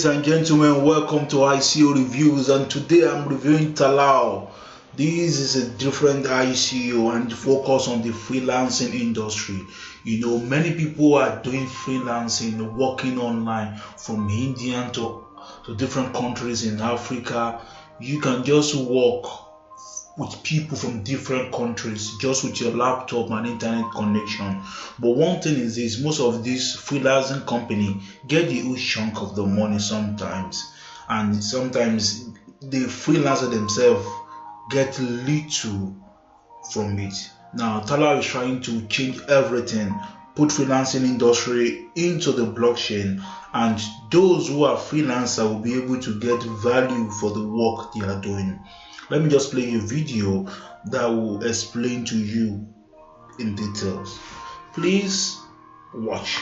Ladies and gentlemen, welcome to ICO Reviews, and today I'm reviewing Talao. This is a different ICO and focus on the freelancing industry. Many people are doing freelancing, working online from India to different countries in Africa. You can just work with people from different countries just with your laptop and internet connection. But one thing is this: most of these freelancing company get the huge chunk of the money sometimes, and sometimes the freelancer themselves get little from it. Now Talao is trying to change everything, put freelancing industry into the blockchain, and those who are freelancer will be able to get value for the work they are doing. Let me just play a video that will explain to you in details. Please watch.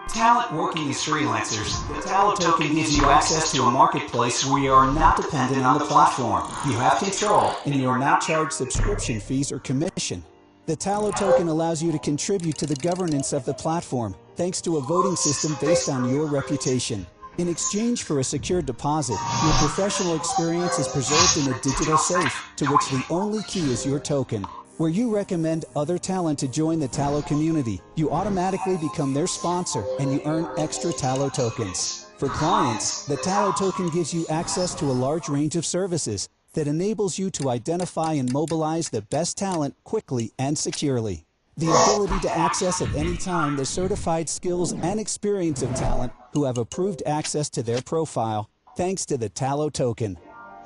Talent working as freelancers, the Talao token gives you access to a marketplace where you are not dependent on the platform. You have control, and you are not charged subscription fees or commission. The Talao token allows you to contribute to the governance of the platform, thanks to a voting system based on your reputation. In exchange for a secure deposit, your professional experience is preserved in a digital safe, to which the only key is your token. Where you recommend other talent to join the Talao community, you automatically become their sponsor and you earn extra Talao tokens. For clients, the Talao token gives you access to a large range of services that enables you to identify and mobilize the best talent quickly and securely. The ability to access at any time the certified skills and experience of talent who have approved access to their profile thanks to the Talao token.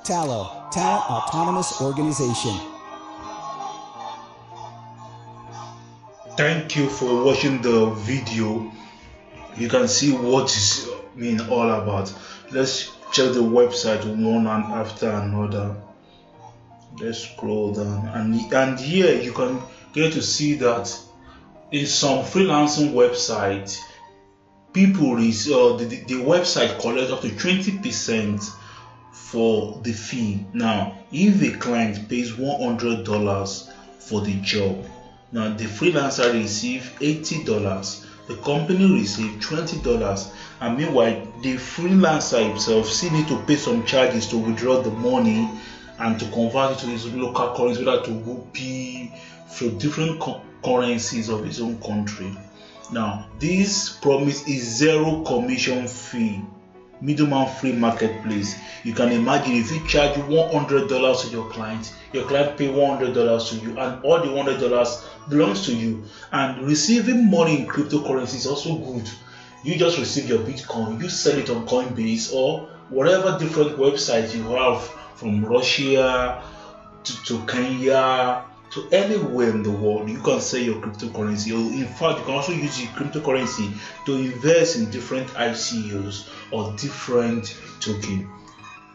Talao, Talent Autonomous Organization. Thank you for watching the video. You can see what it's all about. Let's check the website one after another. Let's scroll down, and here you can get to see that in some freelancing website, people the website collects up to 20% for the fee. Now, if a client pays $100 for the job, now the freelancer receives $80, the company receives $20, and meanwhile the freelancer himself still need to pay some charges to withdraw the money and to convert it to his local currency, whether to rupee, for different currencies of his own country. Now, this promise is zero commission fee, middleman free marketplace. You can imagine if you charge $100 to your client pay $100 to you, and all the $100 belongs to you. And receiving money in cryptocurrency is also good. You just receive your Bitcoin, you sell it on Coinbase or whatever different websites you have, from Russia to Kenya to anywhere in the world. You can sell your cryptocurrency, or in fact you can also use your cryptocurrency to invest in different ICOs or different tokens.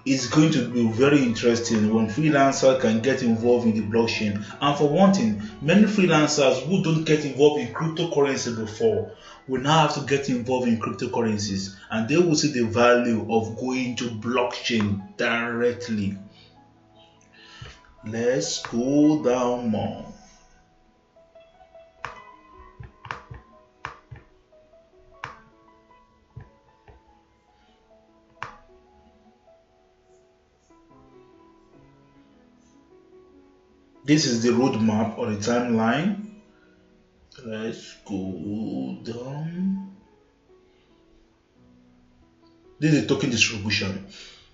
It's going to be very interesting when freelancers can get involved in the blockchain. And for one thing, many freelancers who don't get involved in cryptocurrency before will now have to get involved in cryptocurrencies, and they will see the value of going to blockchain directly. Let's go down more. This is the roadmap or the timeline. Let's go down. This is the token distribution.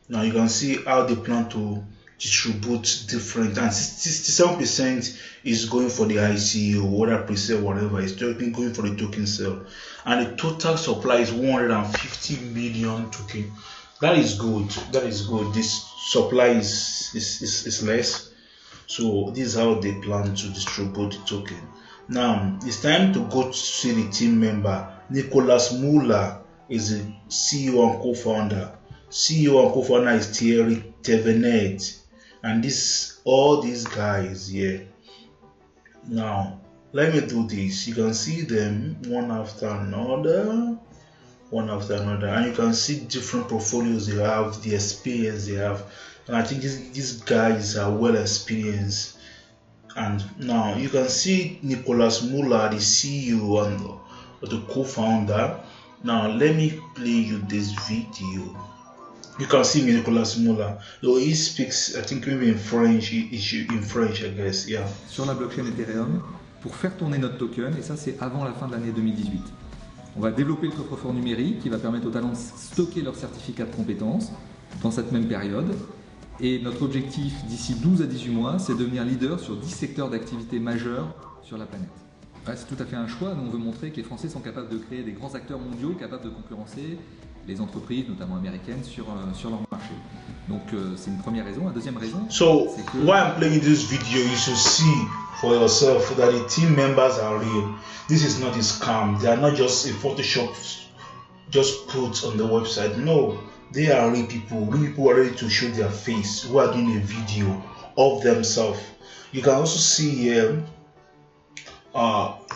Now you can see how they plan to distribute different, and 67% is going for the ICO, whether pre-sale, whatever, it's going for the token sale, and the total supply is 150 million token. That is good. That is good. This supply is less, so this is how they plan to distribute the token. Now it's time to go to see the team member. Nicholas Muller is the CEO and co-founder. CEO and co-founder is Thierry Tevenet, and all these guys here. Now let me do this. You can see them one after another, and you can see different portfolios they have, the experience they have, and I think these guys are well experienced. And now you can see Nicholas Muller, the CEO and the co-founder. Now let me play you this video. You can see Nicolas Moula, though he speaks, I think maybe in French, in French, I guess, yeah. Sur la blockchain Ethereum pour faire tourner notre token, et ça c'est avant la fin de l'année 2018. On va développer le coffre-fort numérique qui va permettre aux talents de stocker leurs certificats de compétences dans cette même période. Et notre objectif d'ici 12 à 18 mois, c'est de devenir leader sur 10 secteurs d'activité majeurs sur la planète. Ouais, c'est tout à fait un choix. Nous, on veut montrer que les Français sont capables de créer des grands acteurs mondiaux, capables de concurrencer les entreprises, notamment américaines, sur leur marché. Donc c'est une première raison. La deuxième raison, so c'est que... why I'm playing this video, you should see for yourself that the team members are real. This is not a scam. They are not just a Photoshop just put on the website. No, they are real people who are ready to show their face, who are doing a video of themselves. You can also see here,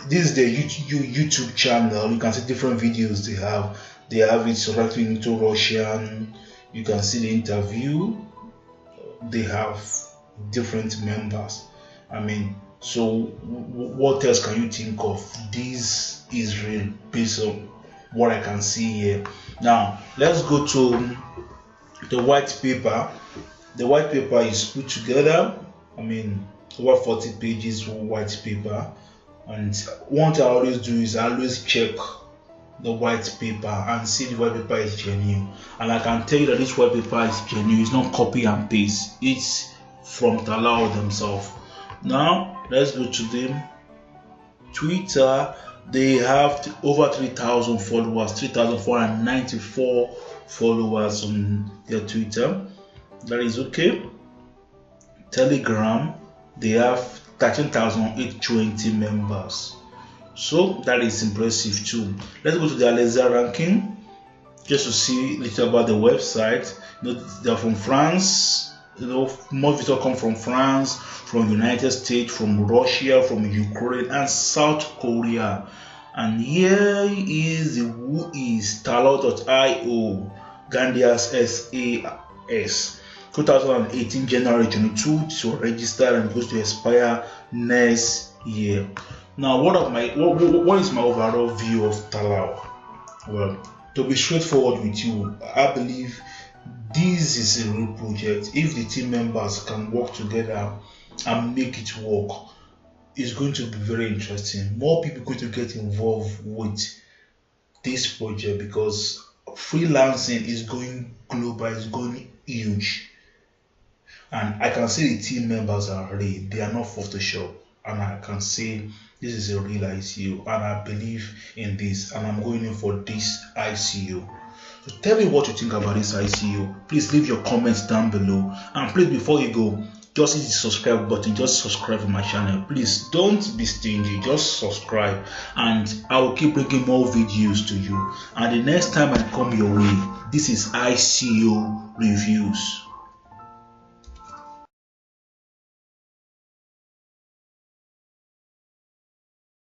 this is the YouTube channel. You can see different videos they have. They have it directly into Russian. You can see the interview. They have different members. I mean, so what else can you think of? This is real based on what I can see here. Now let's go to the white paper. The white paper is put together. I mean, over 40 pages of white paper. And what I always do is I always check the white paper and see the white paper is genuine. And I can tell you that this white paper is genuine. It's not copy and paste. It's from Talao themselves. Now let's go to them. Twitter. They have over 3,000 followers, 3,494 followers on their Twitter. That is okay. Telegram, they have 13,820 members. So that is impressive too. Let's go to the Alexa ranking just to see a little about the website. You know, they're from France. You know, most visitors come from France, from United States, from Russia, from Ukraine, and South Korea. And here is who is Talao.io, Gandias SAS. 2018 January 22 to register and goes to expire next year. Now, what is my overall view of Talao? Well, to be straightforward with you, I believe this is a real project. If the team members can work together and make it work, it's going to be very interesting. More people are going to get involved with this project because freelancing is going global, it's going huge. And I can see the team members are real. They are not Photoshop. And I can say this is a real ICO. And I believe in this. And I'm going in for this ICO. So tell me what you think about this ICO. Please leave your comments down below. And please, before you go, just hit the subscribe button. Just subscribe to my channel. Please don't be stingy. Just subscribe. And I will keep bringing more videos to you. And the next time I come your way, this is ICO Reviews.